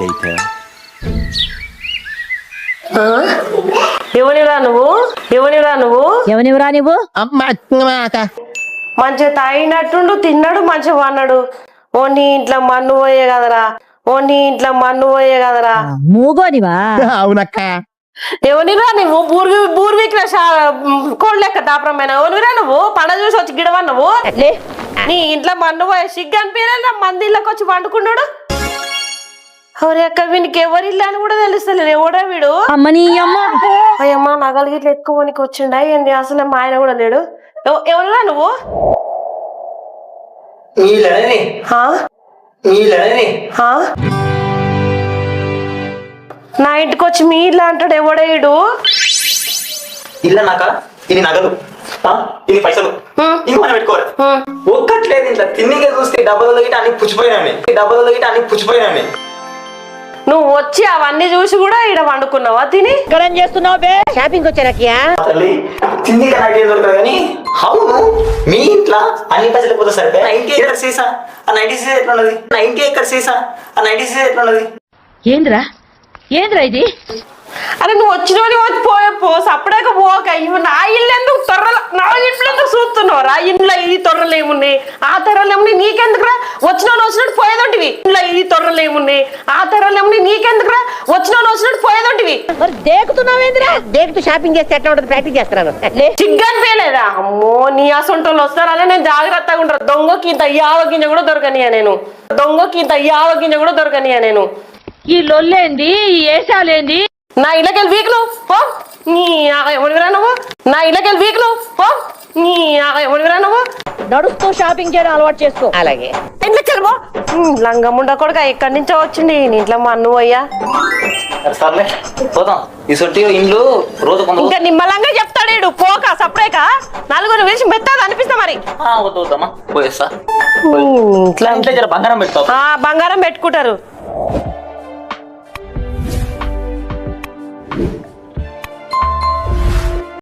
later. ఎవనిరా నువ్వు ఎవనివరా నువ్వు? మంచిగా తాగినట్టుండు తిన్నాడు మంచిగా వన్నాడు. ఓ నీ ఇంట్లో మన్ను పోయే కదరా మూగోనివా? అవునక్క. ఎవనిరా నువ్వు బూర్వీకి కోళ్ళెక్క దాపరమైన ఎవనిరా నువ్వు? పండ చూసి వచ్చి గిడవా నువ్వు? నీ ఇంట్లో మన్ను పోయే సిగ్గు అనిపించలే మంది ఇళ్ళకి వచ్చి వండుకున్నాడు. ఎవరెక్క వీనికి ఎవరిల్లు అని కూడా తెలుస్తలేదు. ఎవడా వీడు? అమ్మని అమ్మ అయ్యమ్మ నగలు గిట్ల ఎక్కువనికి వచ్చిండా ఏంది? అసలు మా ఆయన కూడా లేడు. ఎవరురా నువ్వు? నా ఇంటికి వచ్చి మీ ఇల్లు అంటాడు. ఎవడేడు? ఇల్ల నాక ఇది నగలు ఇది పైసలు ఇంకో పెట్టుకోరు ఒక్కట్లేదు. ఇంట్లో తిన్నిగా చూస్తే డబ్బులలో గిట్ట అన్ని పుచ్చిపోయినాయి. నువ్వు వచ్చి అవన్నీ చూసి కూడా ఈడ వండుకున్నావా తిని? ఇక్కడ ఏం చేస్తున్నావు బే? షాపింగ్ వచ్చారకియా? తిండి నాకు ఏం దొరకదు కానీ అవును మీ ఇంట్లో అన్ని పైసలు పోతా సరే 90 ఎక్కడ సీసా ఆ 96 ఎట్లున్నది? ఏంద్రా ఇది? అరే నువ్వు వచ్చినోని వచ్చి పో సపడాక పోక. ఇవి నా ఇల్లు ఎందుకు నా ఇంట్లో ఎందుకు చూస్తున్నావురా? ఇంట్లో ఈ తొర్రలు ఏమున్నాయి ఆ తొర్రలు ఏమున్నాయి నీకెందుకురా? వచ్చినట్టు పోయేదోటివి. ఇంట్లో ఈ తొర్రలు ఏమున్నాయి ఆ తొర్రలు ఏమున్నాయి నీకెందుకురా? వచ్చినట్టు పోయేదోటివి. మరి దేకుతున్నావేంద్రా? దేకుతూ షాపింగ్ చేస్తే ఎట్లా ఉంటుంది? ప్రాక్టీస్ చేస్తున్నాను. చిగ్గని పేలేదా? అమ్మో నీ అసొంటోళ్ళు వస్తారా? నేను జాగ్రత్తగా ఉంటాను. దొంగకి ఇంత యావగింజ కూడా దొరకనియా నేను. ఈ లొల్లేంది? ఈ ఏసాలేంది? నా ఇళ్ళకెళ్ళి వీకులు పో. నీ ఎవరివిరా నువ్వు? నడుస్తూ షాపింగ్ చేయడం అలవాటు చేసుకో. అలాగే ఇంట్లోకెళ్ళి పో. లంగముండ కొడుక ఎక్కడి నుంచో వచ్చింది నీ ఇంట్లో మా అన్ను అయ్యా. సర్లే పోతాం. ఈ సొట్టి ఇండ్లు రోజు ఇంకా నిమ్మలంగా చెప్తాడు పోక సపరేక నలుగురు వేసి మెత్తది అనిపిస్తా మరి. వద్దమ్మా పోయేస్తా. ఇంట్లో బంగారం పెడతావు? బంగారం పెట్టుకుంటారు.